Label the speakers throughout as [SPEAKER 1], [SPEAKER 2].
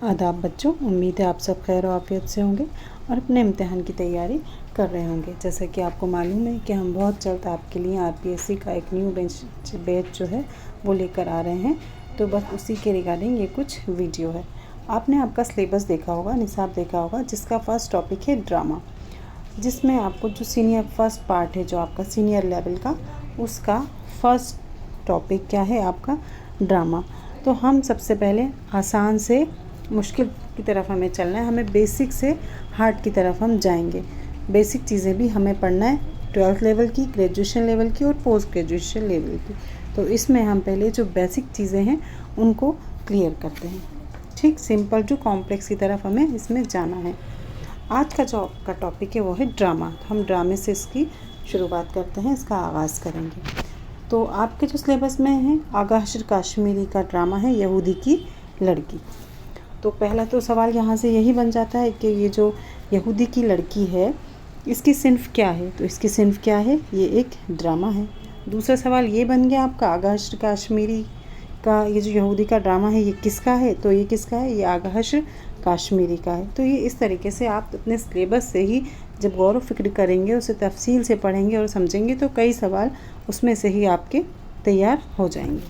[SPEAKER 1] आदाब बच्चों, उम्मीद है आप सब खैर और आफियत से होंगे और अपने इम्तिहान की तैयारी कर रहे होंगे। जैसा कि आपको मालूम है कि हम बहुत जल्द आपके लिए आरपीएससी का एक न्यू बैच जो है वो लेकर आ रहे हैं। तो बस उसी के रिगार्डिंग ये कुछ वीडियो है। आपने आपका सिलेबस देखा होगा, निसाब देखा होगा, जिसका फर्स्ट टॉपिक है ड्रामा, जिसमें आपको जो सीनियर फर्स्ट पार्ट है जो आपका सीनियर लेवल का, उसका फर्स्ट टॉपिक क्या है आपका ड्रामा। तो हम सबसे पहले आसान से मुश्किल की तरफ हमें चलना है, हमें बेसिक से हार्ड की तरफ हम जाएंगे। बेसिक चीज़ें भी हमें पढ़ना है, 12th लेवल की, ग्रेजुएशन लेवल की और पोस्ट ग्रेजुएशन लेवल की। तो इसमें हम पहले जो बेसिक चीज़ें हैं उनको क्लियर करते हैं। ठीक, सिंपल जो कॉम्प्लेक्स की तरफ हमें इसमें जाना है। आज का जो आपका टॉपिक है वो है ड्रामा। हम ड्रामे से इसकी शुरुआत करते हैं, इसका आगाज़ करेंगे। तो आपके जो सिलेबस में है आगा हशर काश्मीरी का ड्रामा है यहूदी की लड़की। तो पहला तो सवाल यहाँ से यही बन जाता है कि ये जो यहूदी की लड़की है इसकी सिन्फ क्या है। तो इसकी सिन्फ क्या है, ये एक ड्रामा है। दूसरा सवाल ये बन गया आपका आगा हशर काश्मीरी का ये जो यहूदी का ड्रामा है ये किसका है। तो ये किसका है, ये आगा हशर काश्मीरी का है। तो ये इस तरीके से आप अपने सिलेबस से ही जब गौर व फिक्र करेंगे, उसे तफसील से पढ़ेंगे और समझेंगे तो कई सवाल उसमें से ही आपके तैयार हो जाएंगे।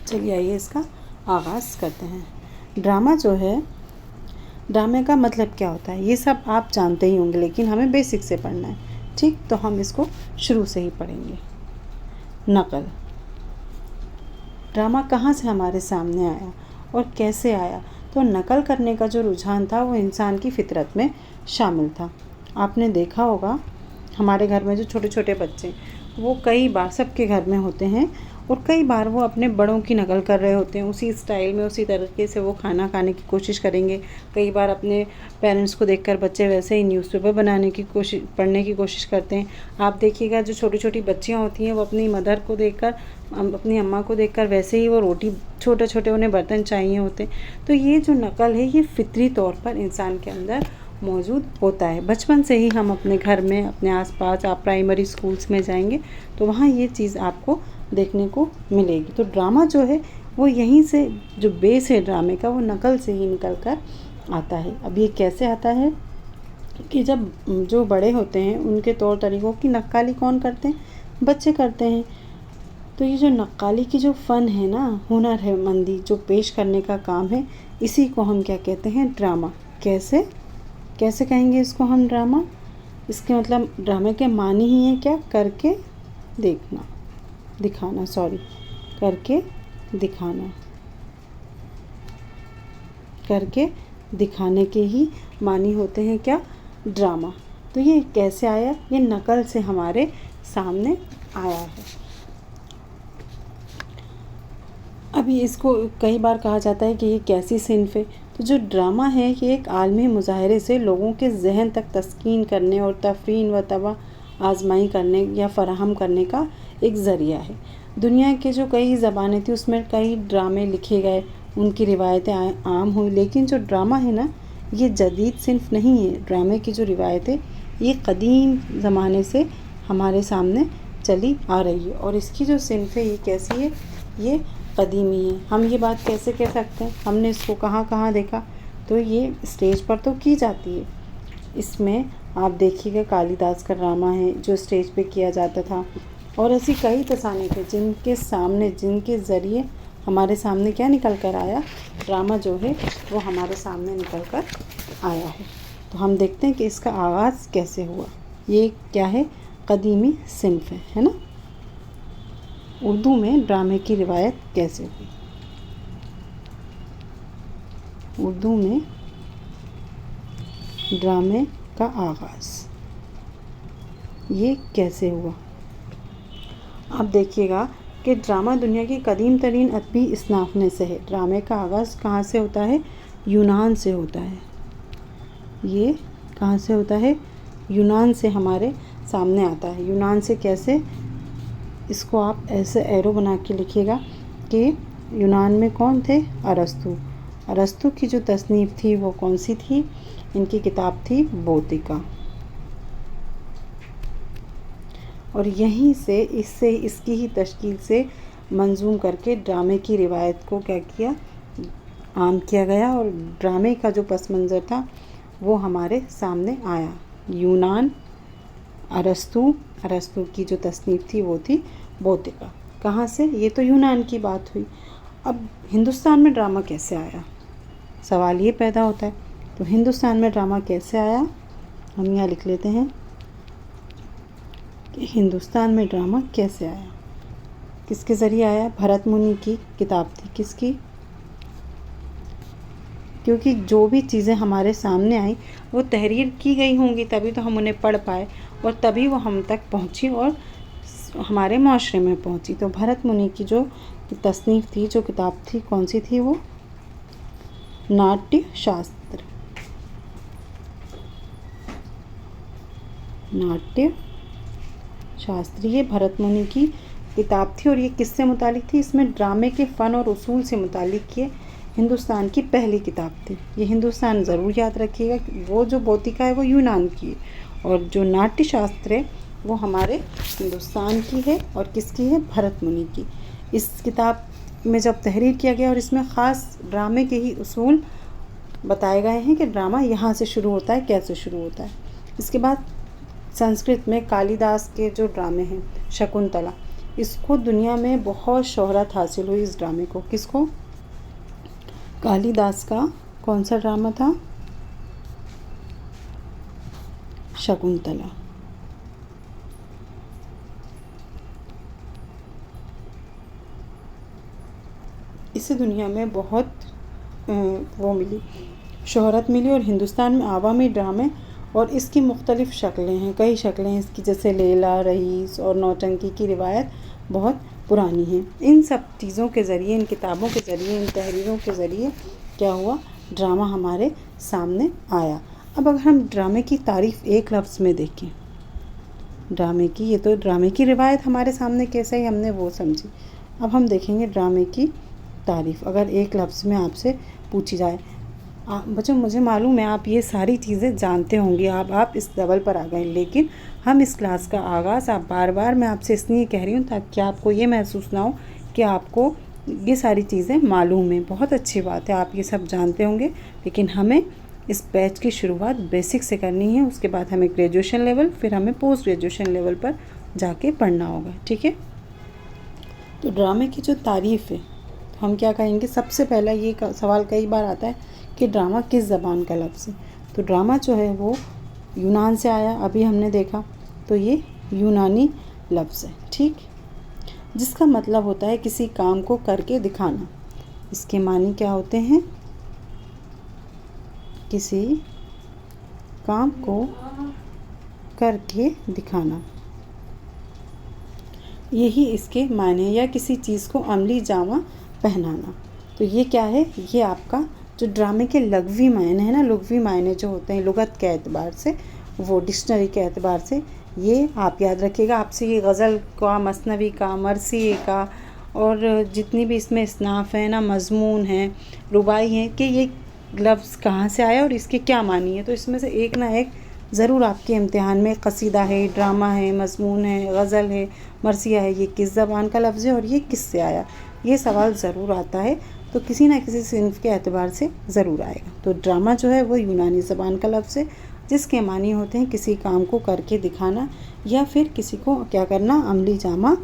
[SPEAKER 1] चलिए आइए इसका आगाज़ करते हैं। ड्रामा जो है, ड्रामे का मतलब क्या होता है ये सब आप जानते ही होंगे, लेकिन हमें बेसिक से पढ़ना है। ठीक, तो हम इसको शुरू से ही पढ़ेंगे। नकल। ड्रामा कहाँ से हमारे सामने आया और कैसे आया। तो नकल करने का जो रुझान था वो इंसान की फितरत में शामिल था। आपने देखा होगा हमारे घर में जो छोटे छोटे बच्चे, वो कई बार सबके घर में होते हैं और कई बार वो अपने बड़ों की नकल कर रहे होते हैं। उसी स्टाइल में, उसी तरीके से वो खाना खाने की कोशिश करेंगे। कई बार अपने पेरेंट्स को देखकर बच्चे वैसे ही न्यूज़पेपर बनाने की कोशिश, पढ़ने की कोशिश करते हैं। आप देखिएगा जो छोटी छोटी बच्चियाँ होती हैं वो अपनी मदर को देखकर, अपनी अम्मा को देखकर वैसे ही वो रोटी, छोटे छोटे उन्हें बर्तन चाहिए होते हैं। तो ये जो नकल है ये फितरी तौर पर इंसान के अंदर मौजूद होता है। बचपन से ही हम अपने घर में, अपने आसपास, आप प्राइमरी स्कूल्स में जाएंगे तो वहाँ ये चीज़ आपको देखने को मिलेगी। तो ड्रामा जो है वो यहीं से, जो बेस है ड्रामे का, वो नकल से ही निकल कर आता है। अब ये कैसे आता है कि जब जो बड़े होते हैं उनके तौर तरीक़ों की नक्काली कौन करते हैं, बच्चे करते हैं। तो ये जो नक्काली की जो फ़न है ना, हुनर है, मंदी जो पेश करने का काम है, इसी को हम क्या कहते हैं, ड्रामा। कैसे कैसे कहेंगे इसको हम ड्रामा। इसके मतलब ड्रामे के मानी ही है क्या, करके देखना, दिखाना, करके दिखाना, करके दिखाने के ही मानी होते हैं क्या, ड्रामा। तो ये कैसे आया, ये नकल से हमारे सामने आया है। अभी इसको कई बार कहा जाता है कि ये कैसी सिन्फ है। तो जो ड्रामा है ये एक आलमी मुजाहरे से लोगों के जहन तक तस्कीन करने और तफरीन व तबा आजमाई करने या फ़राहम करने का एक ज़रिया है। दुनिया के जो कई ज़बानें थी उसमें कई ड्रामे लिखे गए, उनकी रिवायतें आम हुई, लेकिन जो ड्रामा है ना ये जदीद सिन्फ नहीं है। ड्रामे की जो रिवायतें ये कदीम ज़माने से हमारे सामने चली आ रही है और इसकी जो सिन्फ है ये कैसी है, ये कदीमी है। हम ये बात कैसे कह सकते हैं, हमने इसको कहाँ कहाँ देखा, तो ये स्टेज पर तो की जाती है। इसमें आप देखिएगा कालिदास का ड्रामा है जो स्टेज पे किया जाता था, और ऐसी कई तसानीफ़ है जिनके सामने, जिनके ज़रिए हमारे सामने क्या निकल कर आया, ड्रामा जो है वो हमारे सामने निकल कर आया है। तो हम देखते हैं कि इसका आगाज़ कैसे हुआ। ये क्या है, कदीमी सिन्फ है ना। उर्दू में ड्रामे की रिवायत कैसे हुई, उर्दू में ड्रामे का आगाज़ ये कैसे हुआ। आप देखिएगा कि ड्रामा दुनिया की कदीम तरीन अदबी इसनाफ में से है। ड्रामे का आगाज़ कहाँ से होता है, यूनान से होता है। ये कहाँ से होता है, यूनान से हमारे सामने आता है। यूनान से कैसे, इसको आप ऐसे एरो बना के लिखिएगा कि यूनान में कौन थे, अरस्तु। अरस्तु की जो तसनीफ़ थी वो कौन सी थी, इनकी किताब थी बोतिका। और यहीं से, इससे, इसकी ही तश्कील से मंजूम करके ड्रामे की रिवायत को क्या किया, आम किया गया और ड्रामे का जो पस मंज़र था वो हमारे सामने आया। यूनान, अरस्तु की जो तसनीफ़ थी वो थी बोधिका। कहाँ से? ये तो यूनान की बात हुई। अब हिंदुस्तान में ड्रामा कैसे आया, सवाल ये पैदा होता है। तो हिंदुस्तान में ड्रामा कैसे आया, हम यहाँ लिख लेते हैं कि हिंदुस्तान में ड्रामा कैसे आया, किसके ज़रिए आया? भरत मुनि की किताब थी। किसकी? क्योंकि जो भी चीज़ें हमारे सामने आई वो तहरीर की गई होंगी, तभी तो हम उन्हें पढ़ पाए और तभी वो हम तक पहुंची और हमारे माशरे में पहुंची। तो भरत मुनि की जो तसनीफ़ थी, जो किताब थी, कौन सी थी वो? नाट्य शास्त्र। नाट्य शास्त्र ये भरत मुनि की किताब थी और ये किससे मुतालिक थी? इसमें ड्रामे के फ़न और उसूल से मुतालिक ये हिंदुस्तान की पहली किताब थी। ये हिंदुस्तान ज़रूर याद रखिएगा। वो जो बोधिका है वो यूनान की है और जो नाट्य शास्त्र है वो हमारे हिंदुस्तान की है। और किसकी है? भरत मुनि की। इस किताब में जब तहरीर किया गया और इसमें ख़ास ड्रामे के ही उसूल बताए गए हैं कि ड्रामा यहाँ से शुरू होता है, कैसे शुरू होता है। इसके बाद संस्कृत में कालिदास के जो ड्रामे हैं, शकुंतला, इसको दुनिया में बहुत शोहरत हासिल हुई। इस ड्रामे को, किसको? कालिदास का कौन सा ड्रामा था? शकुंतला। इसे दुनिया में बहुत वो मिली, शोहरत मिली। और हिंदुस्तान में आवामी ड्रामे और इसकी मुख्तलिफ़ शक्लें हैं, कई शक्लें हैं इसकी, जैसे लैला, रईस और नौटंकी की रिवायत बहुत पुरानी है। इन सब चीज़ों के ज़रिए, इन किताबों के ज़रिए, इन तहरीरों के ज़रिए क्या हुआ? ड्रामा हमारे सामने आया। अब अगर हम ड्रामे की तारीफ़ एक लफ्ज़ में देखें, ड्रामे की, ये तो ड्रामे की रिवायत हमारे सामने कैसे ही हमने वो समझी। अब हम देखेंगे ड्रामे की तारीफ़ अगर एक लफ्ज़ में आपसे पूछी जाए। बच्चों, मुझे मालूम है आप ये सारी चीज़ें जानते होंगे, आप इस लेवल पर आ गए, लेकिन हम इस क्लास का आगाज़ आप बार मैं आपसे इसलिए कह रही हूँ ताकि आपको ये महसूस ना हो कि आपको ये सारी चीज़ें मालूम है। बहुत अच्छी बात है, आप ये सब जानते होंगे, लेकिन हमें इस बैच की शुरुआत बेसिक से करनी है। उसके बाद हमें ग्रेजुएशन लेवल, फिर हमें पोस्ट ग्रेजुएशन लेवल पर जाके पढ़ना होगा। ठीक है? तो ड्रामे की जो तारीफ़ है, तो हम क्या कहेंगे? सबसे पहला ये सवाल कई बार आता है कि ड्रामा किस ज़बान का लफ्ज़ है। तो ड्रामा जो है वो यूनान से आया, अभी हमने देखा, तो ये यूनानी लफ्ज़ है। ठीक, जिसका मतलब होता है किसी काम को करके दिखाना। इसके मानी क्या होते हैं? किसी काम को करके दिखाना, यही इसके माने, या किसी चीज़ को अमली जामा पहनाना। तो ये क्या है? ये आपका जो ड्रामे के लग़वी मायने हैं ना, लुग़वी मायने जो होते हैं लुगत के एतबार से, वो डिक्शनरी के एतबार से, ये आप याद रखिएगा। आपसे ये गज़ल का, मसनवी का, मरसिए का और जितनी भी इसमें इसनाफ़ है ना, मज़मून है, रुबाई है, कि ये लफ्ज़ कहाँ से आया और इसके क्या मानी है। तो इसमें से एक ना एक ज़रूर आपके इम्तिहान में कसीदा है, ड्रामा है, मज़मून है, गज़ल है, मरसिया है, ये किस ज़बान का लफ्ज़ है और ये किस से आया, ये सवाल ज़रूर आता है। तो किसी ना किसी सिन्फ़ के एतबार से ज़रूर आएगा। तो ड्रामा जो है वो यूनानी ज़बान का लफ्ज़ है, जिसके मानी होते हैं किसी काम को करके दिखाना या फिर किसी को क्या करना, अमली जामा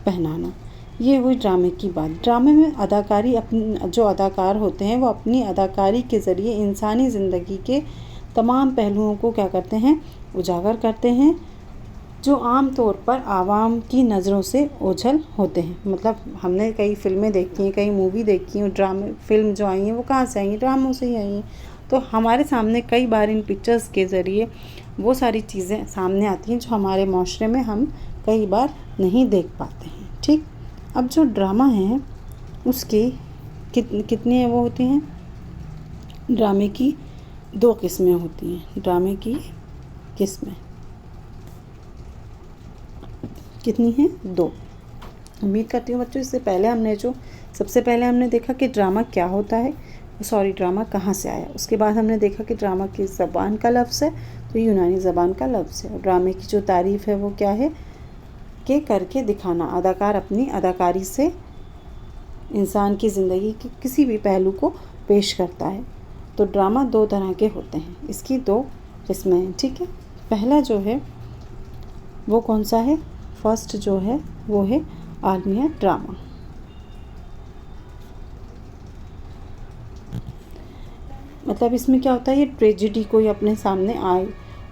[SPEAKER 1] पहनाना। ये हुई ड्रामे की बात। ड्रामे में अदाकारी, अपनी जो अदाकार होते हैं वो अपनी अदाकारी के ज़रिए इंसानी ज़िंदगी के तमाम पहलुओं को क्या करते हैं? उजागर करते हैं, जो आम तौर पर आवाम की नज़रों से ओझल होते हैं। मतलब हमने कई फ़िल्में देखी हैं, कई मूवी देखी हैं, ड्रामे फ़िल्म जो आई हैं वो कहाँ से आई हैं? ड्रामों से ही आई हैं। तो हमारे सामने कई बार इन पिक्चर्स के ज़रिए वो सारी चीज़ें सामने आती हैं जो हमारे माशरे में हम कई बार नहीं देख पाते हैं। ठीक, अब जो ड्रामा है उसके कितने वो होते हैं? ड्रामे की 2 किस्में होती हैं। ड्रामे की किस्में कितनी हैं? 2। उम्मीद करती हूँ बच्चों, इससे पहले हमने सबसे पहले हमने देखा कि ड्रामा क्या होता है, ड्रामा कहाँ से आया। उसके बाद हमने देखा कि ड्रामा किस ज़बान का लफ्ज़ है, तो यूनानी ज़बान का लफ्ज़ है। और ड्रामे की जो तारीफ़ है वो क्या है? कि करके दिखाना। अदाकार अपनी अदाकारी से इंसान की ज़िंदगी के किसी भी पहलू को पेश करता है। तो ड्रामा दो तरह के होते हैं, इसकी दो किस्में हैं, ठीक है। पहला जो है वो कौन सा है? फर्स्ट जो है वो है आलमिया ड्रामा। मतलब इसमें क्या होता है, ये ट्रेजेडी कोई अपने सामने आए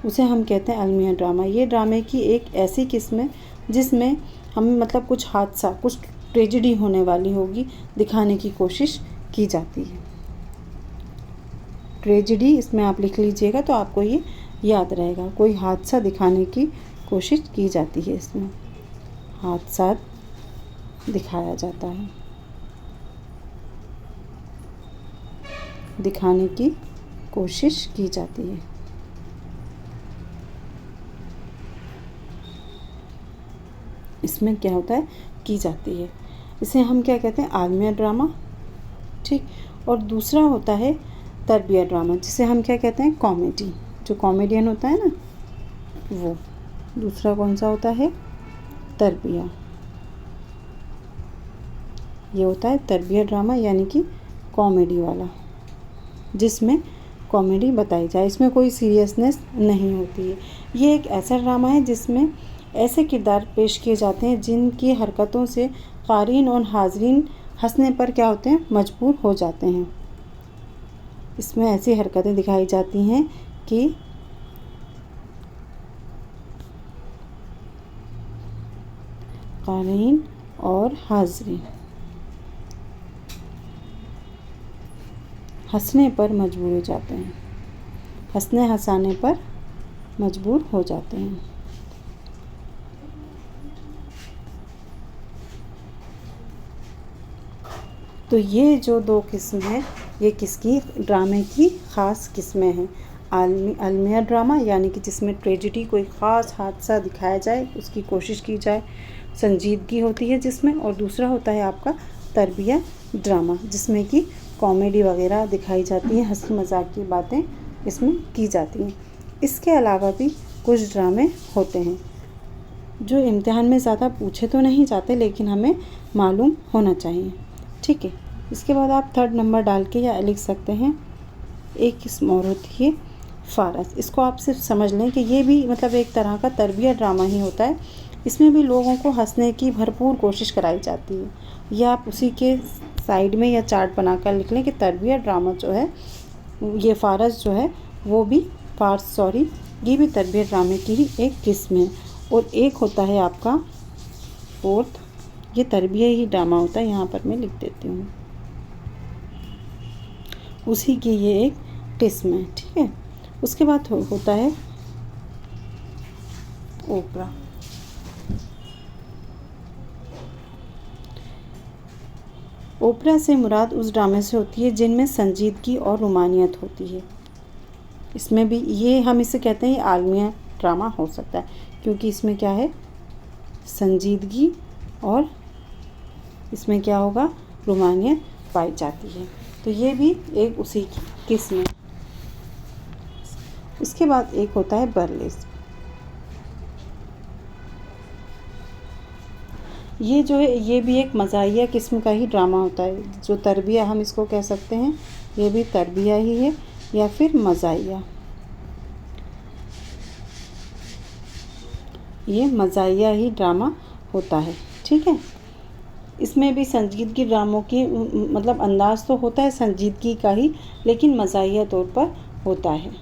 [SPEAKER 1] उसे हम कहते हैं आलमिया ड्रामा। ये ड्रामे की एक ऐसी किस्म है जिसमें हमें मतलब कुछ हादसा, कुछ ट्रेजेडी होने वाली होगी दिखाने की कोशिश की जाती है। ट्रेजेडी इसमें आप लिख लीजिएगा तो आपको ये याद रहेगा। कोई हादसा दिखाने की कोशिश की जाती है, इसमें हादसा दिखाया जाता है, दिखाने की कोशिश की जाती है। इसमें क्या होता है, की जाती है। इसे हम क्या कहते हैं, आलमिया ड्रामा, ठीक। और दूसरा होता है तरबिया ड्रामा, जिसे हम क्या कहते हैं, कॉमेडी। जो कॉमेडियन होता है ना, वो दूसरा कौन सा होता है, तरबिया। ये होता है तरबिया ड्रामा, यानी कि कॉमेडी वाला, जिसमें कॉमेडी बताई जाए, इसमें कोई सीरियसनेस नहीं होती है। ये एक ऐसा ड्रामा है जिसमें ऐसे किरदार पेश किए जाते हैं जिनकी हरकतों से क़ारीन और हाज़रीन हंसने पर क्या होते हैं, मजबूर हो जाते हैं। इसमें ऐसी हरकतें दिखाई जाती हैं कि क़ारीन और हाज़रीन हंसने पर मजबूर हो जाते हैं, हंसने हंसाने पर मजबूर हो जाते हैं। तो ये जो दो किस्म है, ये किसकी, ड्रामे की ख़ास किस्में हैं। आलमिया ड्रामा यानी कि जिसमें ट्रेजेडी, कोई ख़ास हादसा दिखाया जाए, उसकी कोशिश की जाए, संजीदगी होती है जिसमें। और दूसरा होता है आपका तरबिया ड्रामा, जिसमें कि कॉमेडी वगैरह दिखाई जाती है, हंसी मजाक की बातें इसमें की जाती हैं। इसके अलावा भी कुछ ड्रामे होते हैं जो इम्तिहान में ज़्यादा पूछे तो नहीं जाते, लेकिन हमें मालूम होना चाहिए, ठीक है। इसके बाद आप 3rd नंबर डाल के या लिख सकते हैं। एक किस्म और होती है फ़ारस। इसको आप सिर्फ समझ लें कि ये भी मतलब एक तरह का तरबिया ड्रामा ही होता है। इसमें भी लोगों को हंसने की भरपूर कोशिश कराई जाती है। या आप उसी के साइड में या चार्ट बनाकर लिख लें कि तरबिया ड्रामा जो है, ये फ़ारस जो है वो भी ये भी तरबिया ड्रामे की ही एक किस्म है। और एक होता है आपका 4th, ये तरबिया ही ड्रामा होता है, यहाँ पर मैं लिख देती हूँ, उसी की ये एक किस्म है, ठीक है। उसके बाद होता है ओपरा। ओपरा से मुराद उस ड्रामे से होती है जिनमें संजीदगी और रोमानियत होती है। इसमें भी ये हम इसे कहते हैं आलमिया ड्रामा हो सकता है, क्योंकि इसमें क्या है, संजीदगी और इसमें क्या होगा, रोमानियत पाई जाती है। तो ये भी एक उसी की किस्म है। इसके बाद एक होता है बर्लेस्क। ये जो है, ये भी एक मज़ाहिया किस्म का ही ड्रामा होता है। जो तरबिया हम इसको कह सकते हैं, ये भी तरबिया ही है या फिर मज़ाहिया। ये मज़ाहिया ही ड्रामा होता है, ठीक है। इसमें भी संजीदगी ड्रामों की मतलब अंदाज़ तो होता है संजीदगी का ही, लेकिन मज़ाहिया तौर पर होता है।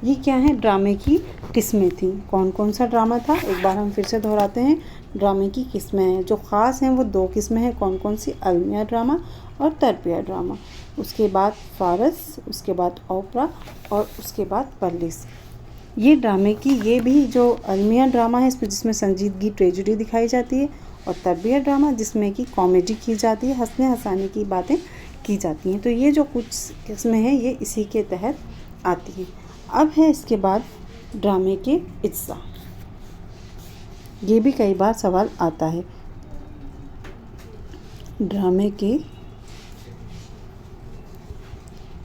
[SPEAKER 1] ये क्या है, ड्रामे की किस्में थी। कौन कौन सा ड्रामा था, एक बार हम फिर से दोहराते हैं। ड्रामे की किस्में हैं, जो ख़ास हैं वो 2 किस्में हैं। कौन कौन सी, अलमिया ड्रामा और तरबिया ड्रामा। उसके बाद फ़ारस, उसके बाद ओपरा और उसके बाद बर्लेस्क। ये ड्रामे की, ये भी जो अलमिया ड्रामा है इसमें जिसमें संजीदगी, ट्रेजेडी दिखाई जाती है, और तरबिया ड्रामा जिसमें कि कॉमेडी की जाती है, हंसने हंसाने की बातें की जाती हैं। तो ये जो कुछ किस्में हैं ये इसी के तहत आती हैं। अब है इसके बाद ड्रामे के इज्जा। ये भी कई बार सवाल आता है, ड्रामे के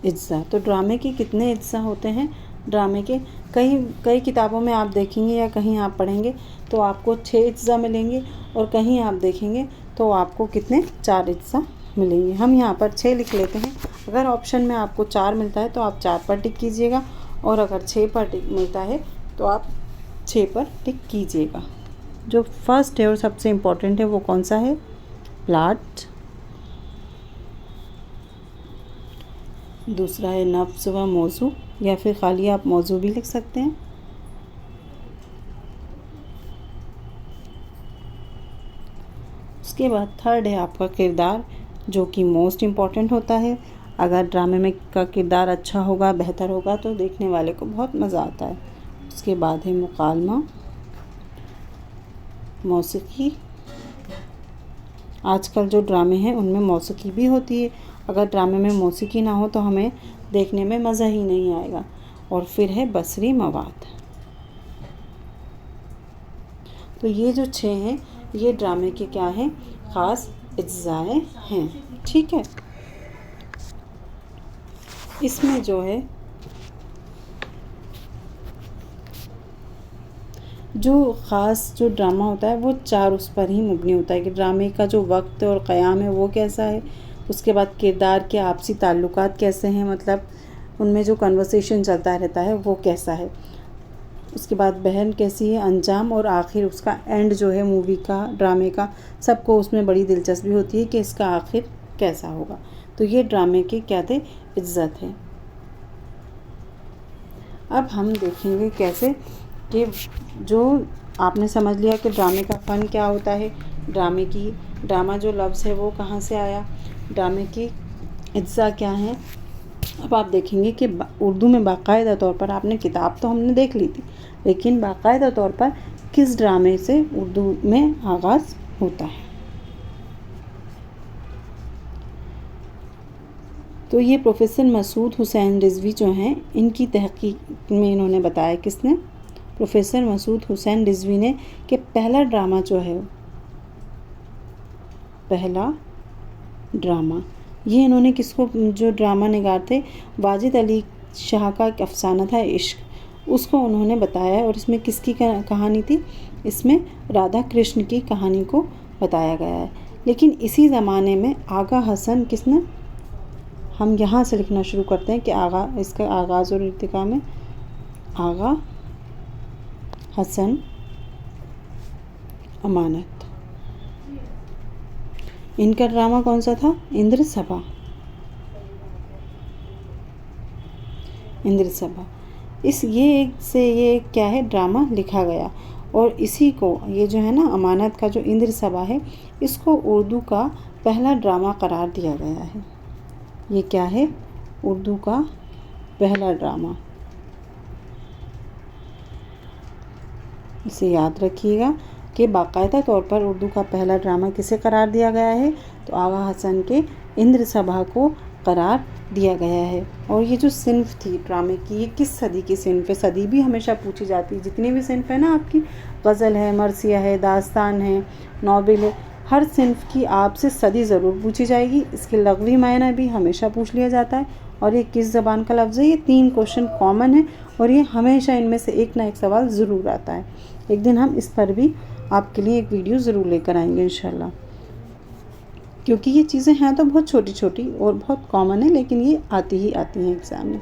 [SPEAKER 1] इज्जा। तो ड्रामे के कितने इज्जा होते हैं, ड्रामे के कई किताबों में आप देखेंगे या कहीं आप पढ़ेंगे तो आपको 6 इज्जा मिलेंगे, और कहीं आप देखेंगे तो आपको कितने, 4 इज्जा मिलेंगे। हम यहाँ पर 6 लिख लेते हैं। अगर ऑप्शन में आपको 4 मिलता है तो आप 4 पर टिक कीजिएगा, और अगर 6 पर टिक मिलता है तो आप 6 पर टिक कीजिएगा। जो फर्स्ट है और सबसे इम्पोर्टेंट है वो कौन सा है? प्लाट। दूसरा है नफ्स व मौजू, या फिर खाली आप मौजू भी लिख सकते हैं। उसके बाद थर्ड है आपका किरदार, जो कि मोस्ट इम्पॉर्टेंट होता है। अगर ड्रामे में का किरदार अच्छा होगा, बेहतर होगा, तो देखने वाले को बहुत मज़ा आता है। उसके बाद है मुकालमा, मौसीकी। आजकल जो ड्रामे हैं उनमें मौसीकी भी होती है। अगर ड्रामे में मौसीकी ना हो तो हमें देखने में मज़ा ही नहीं आएगा। और फिर है बसरी मवाद। तो ये जो 6 हैं ये ड्रामे के क्या हैं? ख़ास अज्जाए हैं। ठीक है, इसमें जो है जो ख़ास जो ड्रामा होता है वो 4 उस पर ही मुबनी होता है कि ड्रामे का जो वक्त और क़याम है वो कैसा है। उसके बाद किरदार के आपसी ताल्लुकात कैसे हैं, मतलब उनमें जो कन्वर्सेशन चलता रहता है वो कैसा है। उसके बाद बहन कैसी है, अंजाम, और आखिर उसका एंड जो है मूवी का, ड्रामे का, सबको उसमें बड़ी दिलचस्पी होती है कि इसका आखिर कैसा होगा। तो ये ड्रामे के क्या थे? इज्जत है। अब हम देखेंगे कैसे कि जो आपने समझ लिया कि ड्रामे का फ़न क्या होता है, ड्रामा जो लफ्ज़ है वो कहाँ से आया, ड्रामे की अज्जा क्या हैं। अब आप देखेंगे कि उर्दू में बाकायदा तौर पर, आपने किताब तो हमने देख ली थी, लेकिन बाकायदा तौर पर किस ड्रामे से उर्दू में आगाज़ होता है। तो ये प्रोफेसर मसूद हुसैन रिजवी जो हैं, इनकी तहकीक में इन्होंने बताया, किसने? प्रोफेसर मसूद हुसैन रिजवी ने, कि पहला ड्रामा जो है, पहला ड्रामा, ये इन्होंने किसको, जो ड्रामा निगार थे, वाजिद अली शाह का एक अफसाना था इश्क, उसको उन्होंने बताया। और इसमें किसकी कहानी थी? इसमें राधा कृष्ण की कहानी को बताया गया है। लेकिन इसी ज़माने में आगा हसन, किसने? हम यहाँ से लिखना शुरू करते हैं कि इसका आगाज़ और इर्तिका में आगा हसन अमानत। इनका ड्रामा कौन सा था? इंद्र सभा। इंद्र सभा, ये क्या है? ड्रामा लिखा गया। और इसी को, ये जो है ना अमानत का जो इंद्र सभा है, इसको उर्दू का पहला ड्रामा करार दिया गया है। ये क्या है? उर्दू का पहला ड्रामा। इसे याद रखिएगा कि बाकायदा तौर पर उर्दू का पहला ड्रामा किसे करार दिया गया है? तो आगा हसन के इंद्र सभा को करार दिया गया है। और ये जो सिन्फ थी ड्रामे की, ये किस सदी की सिन्फ है? सदी भी हमेशा पूछी जाती है। जितनी भी सिन्फ है ना आपकी, गज़ल है, मरसिया है, दास्तान है, नॉवेल है, हर सिन्फ की आपसे सदी ज़रूर पूछी जाएगी। इसके लग़वी मायना भी हमेशा पूछ लिया जाता है। और ये किस ज़बान का लफ्ज़ है? ये 3 क्वेश्चन कॉमन है और ये हमेशा इनमें से एक ना एक सवाल ज़रूर आता है। एक दिन हम इस पर भी आपके लिए एक वीडियो ज़रूर लेकर आएंगे इंशाल्लाह, क्योंकि ये चीज़ें हैं तो बहुत छोटी छोटी और बहुत कॉमन है, लेकिन ये आती ही आती हैं एग्ज़ाम में।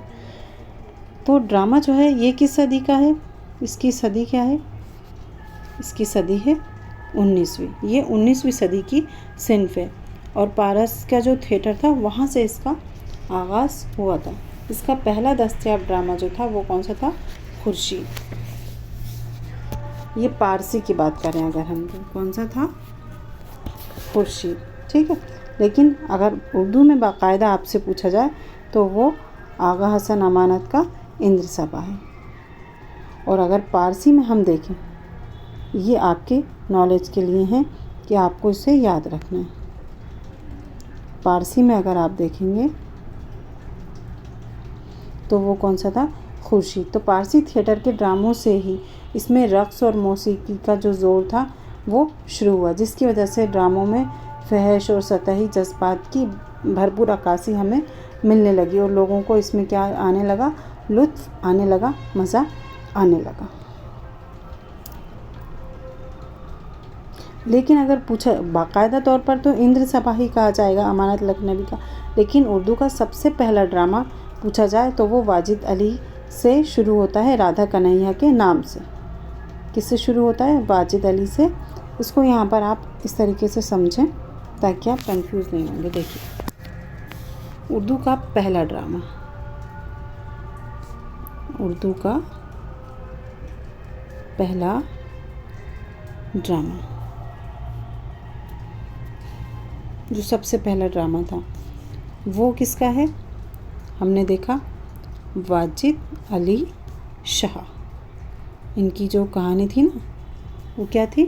[SPEAKER 1] तो ड्रामा जो है ये किस सदी का है? इसकी सदी क्या है? इसकी सदी है 19वीं। ये 19वीं सदी की सिन्फ है। और पारस का जो थिएटर था वहाँ से इसका आगाज़ हुआ था। इसका पहला दस्तयाब ड्रामा जो था वो कौन सा था? खुर्शीद। ये पारसी की बात करें अगर हम, तो कौन सा था? खुर्शीद। ठीक है, लेकिन अगर उर्दू में बाकायदा आपसे पूछा जाए तो वो आगा हसन अमानत का इंद्र सभा है। और अगर पारसी में हम देखें, ये आपके नॉलेज के लिए हैं कि आपको इसे याद रखना है। पारसी में अगर आप देखेंगे तो वो कौन सा था? खुर्शीद। तो पारसी थिएटर के ड्रामों से ही इसमें रक़्स और मौसीकी का जो ज़ोर था वो शुरू हुआ, जिसकी वजह से ड्रामों में फहश और सतही जज्बात की भरपूर अक्कासी हमें मिलने लगी और लोगों को इसमें क्या आने लगा? लुत्फ़ आने लगा, मज़ा आने लगा। लेकिन अगर पूछा बाकायदा तौर पर तो इंद्र सभा ही कहा जाएगा अमानत लखनवी का, लेकिन उर्दू का सबसे पहला ड्रामा पूछा जाए तो वो वाजिद अली से शुरू होता है, राधा कन्हैया के नाम से। किससे शुरू होता है? वाजिद अली से। इसको यहाँ पर आप इस तरीके से समझें ताकि आप कंफ्यूज नहीं होंगे। देखिए, उर्दू का पहला ड्रामा, उर्दू का पहला ड्रामा, जो सबसे पहला ड्रामा था वो किसका है? हमने देखा वाजिद अली शाह। इनकी जो कहानी थी ना वो क्या थी?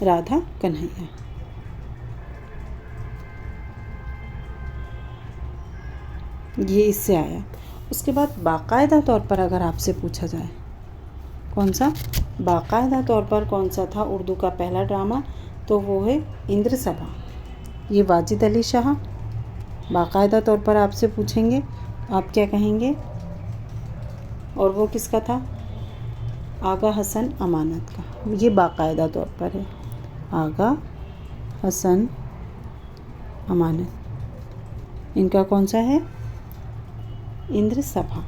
[SPEAKER 1] राधा कन्हैया। ये इससे आया। उसके बाद बाकायदा तौर पर अगर आपसे पूछा जाए कौन सा बाकायदा तौर पर कौन सा था उर्दू का पहला ड्रामा, तो वो है इंद्र सभा। ये वाजिद अली शाह। बाकायदा तौर पर आपसे पूछेंगे आप क्या कहेंगे? और वो किसका था? आगा हसन अमानत का। ये बाकायदा तौर पर है, आगा हसन अमानत। इनका कौन सा है? इंद्र सभा।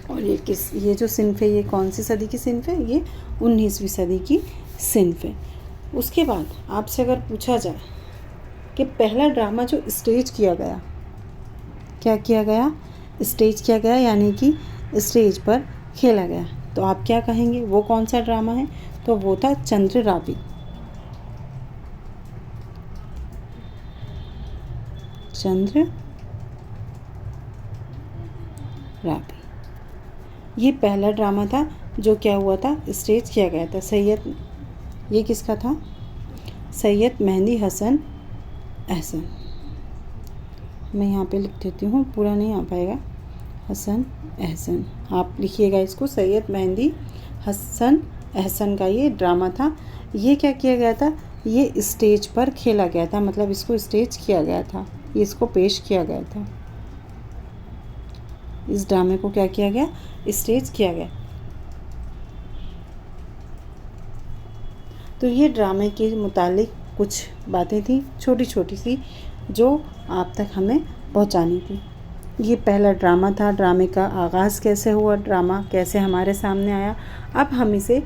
[SPEAKER 1] और ये जो सिन्फ है, ये कौन सी सदी की सिन्फ है? ये 19वीं सदी की सिन्फ है। उसके बाद आपसे अगर पूछा जाए कि पहला ड्रामा जो स्टेज किया गया, क्या किया गया? स्टेज किया गया, यानी कि स्टेज पर खेला गया, तो आप क्या कहेंगे? वो कौन सा ड्रामा है? तो वो था चंद्ररावी। चंद्ररावी। ये पहला ड्रामा था जो क्या हुआ था? स्टेज किया गया था। ये किसका था? सैयद मेहंदी हसन एहसन। मैं यहाँ पे लिख देती हूँ, पूरा नहीं आ पाएगा। हसन एहसन, आप लिखिएगा इसको। सैयद मेहंदी हसन एहसन का ये ड्रामा था। ये क्या किया गया था? ये स्टेज पर खेला गया था, मतलब इसको स्टेज किया गया था, ये इसको पेश किया गया था। इस ड्रामे को क्या किया गया? स्टेज किया गया। तो ये ड्रामे के मुतालिक कुछ बातें थी छोटी छोटी सी जो आप तक हमें पहुंचानी थी। ये पहला ड्रामा था। ड्रामे का आगाज़ कैसे हुआ, ड्रामा कैसे हमारे सामने आया। अब हम इसे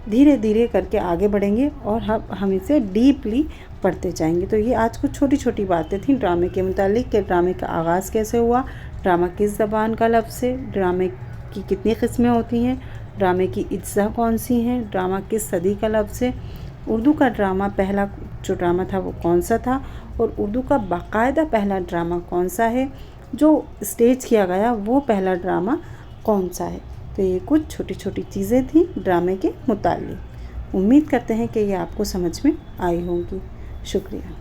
[SPEAKER 1] धीरे धीरे करके आगे बढ़ेंगे और हम इसे डीपली पढ़ते जाएंगे। तो ये आज कुछ छोटी छोटी बातें थी ड्रामे के मुतालिक कि ड्रामे का आगाज़ कैसे हुआ, ड्रामा किस ज़बान का लफ्ज़ है, ड्रामे की कितनी किस्में होती हैं, ड्रामे की अज्जा कौन सी हैं, ड्रामा किस सदी का लफ्ज़ है, उर्दू का ड्रामा पहला जो ड्रामा था वो कौन सा था, और उर्दू का बाकायदा पहला ड्रामा कौन सा है, जो स्टेज किया गया वो पहला ड्रामा कौन सा है। तो ये कुछ छोटी छोटी चीज़ें थी ड्रामे के मुताल्लिक़। उम्मीद करते हैं कि ये आपको समझ में आई होंगी। शुक्रिया।